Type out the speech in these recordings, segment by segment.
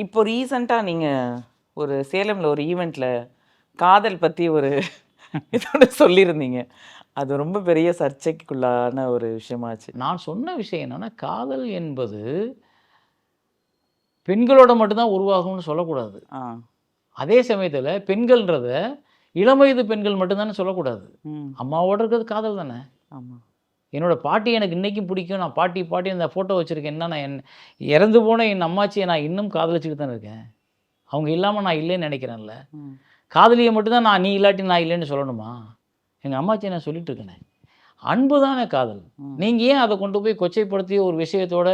இப்போ ரீசெண்டா நீங்க ஒரு சேலம்ல ஒரு ஈவெண்ட்ல காதல் பத்தி ஒரு இதோட சொல்லியிருந்தீங்க. அது ரொம்ப பெரிய சர்ச்சைக்குள்ளான ஒரு விஷயமாச்சு. நான் சொன்ன விஷயம் என்னன்னா, காதல் என்பது பெண்களோட மட்டும்தான் உருவாகும்னு சொல்லக்கூடாது. ஆ. அதே சமயத்தில் பெண்கள்ன்றத இளம் வயது பெண்கள் மட்டும்தானே சொல்லக்கூடாது. ம். அம்மாவோட இருக்கிறது காதல் தானே. ஆமா. என்னோட பாட்டி எனக்கு இன்றைக்கும் பிடிக்கும். நான் பாட்டி பாட்டி அந்த ஃபோட்டோ வச்சுருக்கேன். என்ன நான் இறந்து போன என் அம்மாச்சியை நான் இன்னும் காதலிச்சுட்டு தானே இருக்கேன். அவங்க இல்லாமல் நான் இல்லைன்னு நினைக்கிறேன்ல. ம். காதலியை மட்டும்தான் நான் நீ இல்லாட்டி நான் இல்லைன்னு சொல்லணுமா? எங்கள் அம்மாச்சியை நான் சொல்லிட்டு இருக்கேனே. அன்பு தானே காதல். நீங்கள் ஏன் அதை கொண்டு போய் கொச்சைப்படுத்தி ஒரு விஷயத்தோட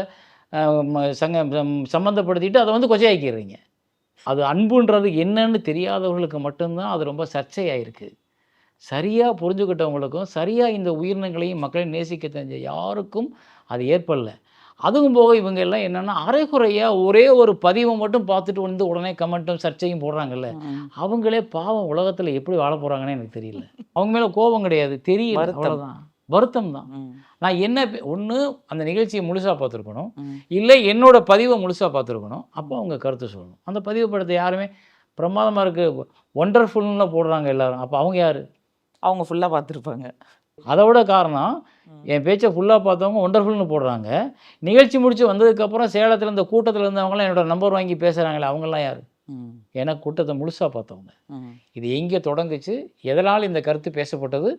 சம்மந்தப்படுத்திட்டு அதை வந்து கொச்சையாக்கிறீங்க? அது அன்புன்றது என்னன்னு தெரியாதவர்களுக்கு மட்டும்தான் அது ரொம்ப சர்ச்சையாயிருக்கு. சரியாக புரிஞ்சுக்கிட்டவங்களுக்கும் சரியாக இந்த உயிரினங்களையும் மக்களையும் நேசிக்க தெரிஞ்ச யாருக்கும் அது ஏற்படல. அதுவும் போக இவங்க எல்லாம் என்னென்னா அரைகுறையாக ஒரே ஒரு பதிவை மட்டும் பார்த்துட்டு வந்து உடனே கமெண்ட்டும் சர்ச்சையும் போடுறாங்கல்ல. அவங்களே பாவம் உலகத்தில் எப்படி வாழ போகிறாங்கன்னு எனக்கு தெரியல. அவங்க மேலே கோபம் கிடையாது, தெரியல, அவ்வளோதான். வருத்தம் தான். நான் என்ன ஒன்று அந்த நிகழ்ச்சியை முழுசாக பார்த்துருக்கணும், இல்லை என்னோட பதிவை முழுசாக பார்த்துருக்கணும். அப்போ அவங்க கருத்து சொல்லணும். அந்த பதிவு படத்தை யாருமே பிரமாதமாக இருக்குது ஒண்டர்ஃபுல்னு போடுறாங்க எல்லாரும். அப்போ அவங்க யார்? அவங்க ஃபுல்லாக பார்த்துருப்பாங்க. அதோட காரணம் என் பேச்சை ஃபுல்லாக பார்த்தவங்க ஒண்டர்ஃபுல்னு போடுறாங்க. நிகழ்ச்சி முடிச்சு வந்ததுக்கப்புறம் சேலத்தில் இந்த கூட்டத்தில் இருந்தவங்களாம் என்னோட நம்பர் வாங்கி பேசுகிறாங்களே, அவங்களாம் யார்? எனக்கு கூட்டத்தை முழுசாக பார்த்தவங்க. இது எங்கே தொடங்குச்சு, எதனால் இந்த கருத்து பேசப்பட்டது,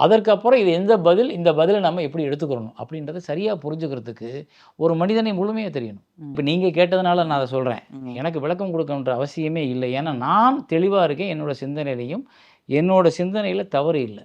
அதற்கப்புறம் இது எந்த பதில், இந்த பதிலை நம்ம எப்படி எடுத்துக்கிறணும் அப்படின்றத சரியாக புரிஞ்சுக்கிறதுக்கு ஒரு மனிதனை முழுமையாக தெரியணும். இப்போ நீங்கள் கேட்டதுனால நான் அதை சொல்கிறேன். எனக்கு விளக்கம் கொடுக்கணுன்ற அவசியமே இல்லை. ஏன்னா நான் தெளிவாக இருக்கேன். என்னோட சிந்தனையிலையும் என்னோட சிந்தனையில் தவறு இல்லை.